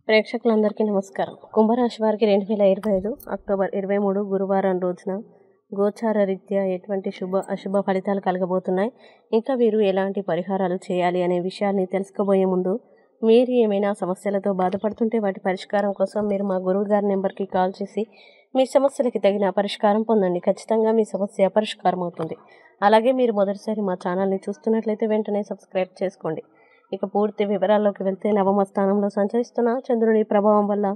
ప్రేక్షకులందరికీ నమస్కారం. కుంభరాశి వారికి 2025 అక్టోబర్ 23 గురువారం రోజున గోచార రీత్యా ఎటువంటి అశుభ ఫలితాలు కలగబోతున్నాయి, ఇంకా వీరు ఎలాంటి పరిహారాలు చేయాలి అనే విషయాల్ని తెలుసుకోబోయే ముందు, మీరు ఏమైనా సమస్యలతో బాధపడుతుంటే వాటి పరిష్కారం కోసం మీరు మా గురువు గారి నెంబర్కి కాల్ చేసి మీ సమస్యలకి తగిన పరిష్కారం పొందండి. ఖచ్చితంగా మీ సమస్య పరిష్కారం అవుతుంది. అలాగే మీరు మొదటిసారి మా ఛానల్ని చూస్తున్నట్లయితే వెంటనే సబ్స్క్రైబ్ చేసుకోండి. ఇక పూర్తి వివరాల్లోకి వెళ్తే, నవమ స్థానంలో సంచరిస్తున్న చంద్రుని ప్రభావం వల్ల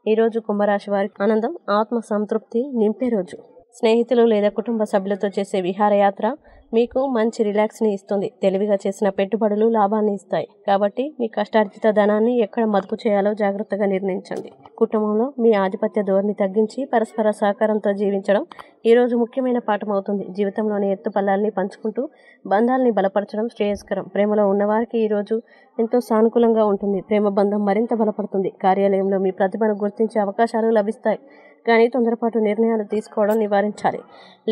ఈరోజు కుంభరాశి వారికి ఆనందం, ఆత్మ సంతృప్తి నింపే రోజు. స్నేహితులు లేదా కుటుంబ సభ్యులతో చేసే విహారయాత్ర మీకు మంచి రిలాక్స్ని ఇస్తుంది. తెలివిగా చేసిన పెట్టుబడులు లాభాన్ని ఇస్తాయి. కాబట్టి మీ కష్టార్జిత ధనాన్ని ఎక్కడ మదుపు చేయాలో జాగ్రత్తగా నిర్ణయించండి. కుటుంబంలో మీ ఆధిపత్య ధోరణి తగ్గించి పరస్పర సహకారంతో జీవించడం ఈరోజు ముఖ్యమైన పాఠం అవుతుంది. జీవితంలోని ఎత్తుపల్లాల్ని పంచుకుంటూ బంధాలని బలపరచడం శ్రేయస్కరం. ప్రేమలో ఉన్నవారికి ఈరోజు ఎంతో సానుకూలంగా ఉంటుంది. ప్రేమ బంధం మరింత బలపడుతుంది. కార్యాలయంలో మీ ప్రతిభను గుర్తించే అవకాశాలు లభిస్తాయి. కానీ తొందరపాటు నిర్ణయాలు తీసుకోవడం నివారించాలి,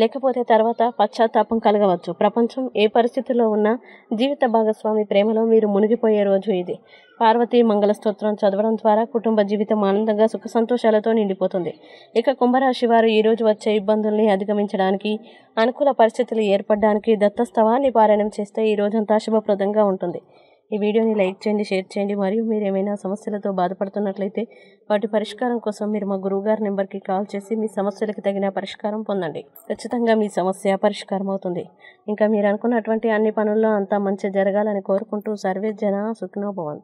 లేకపోతే తర్వాత పశ్చాత్తాపం కలగవచ్చు. ప్రపంచం ఏ పరిస్థితుల్లో ఉన్నా జీవిత భాగస్వామి ప్రేమలో మీరు మునిగిపోయే రోజు ఇది. పార్వతీ మంగళ స్తోత్రం చదవడం ద్వారా కుటుంబ జీవితం ఆనందంగా సుఖ సంతోషాలతో నిండిపోతుంది. ఇక కుంభరాశి వారు ఈరోజు వచ్చే ఇబ్బందుల్ని అధిగమించడానికి, అనుకూల పరిస్థితులు ఏర్పడడానికి దత్తస్తవాన్ని పారాయణం చేస్తే ఈ రోజంతా శుభప్రదంగా ఉంటుంది. ఈ వీడియోని లైక్ చేయండి, షేర్ చేయండి. మరియు మీరు ఏమైనా సమస్యలతో బాధపడుతున్నట్లయితే వాటి పరిష్కారం కోసం మీరు మా గురువుగారి నెంబర్కి కాల్ చేసి మీ సమస్యలకు తగిన పరిష్కారం పొందండి. ఖచ్చితంగా మీ సమస్య పరిష్కారం అవుతుంది. ఇంకా మీరు అనుకున్నటువంటి అన్ని పనుల్లో అంతా మంచి జరగాలని కోరుకుంటూ సర్వే జన సుఖినో భవంతు.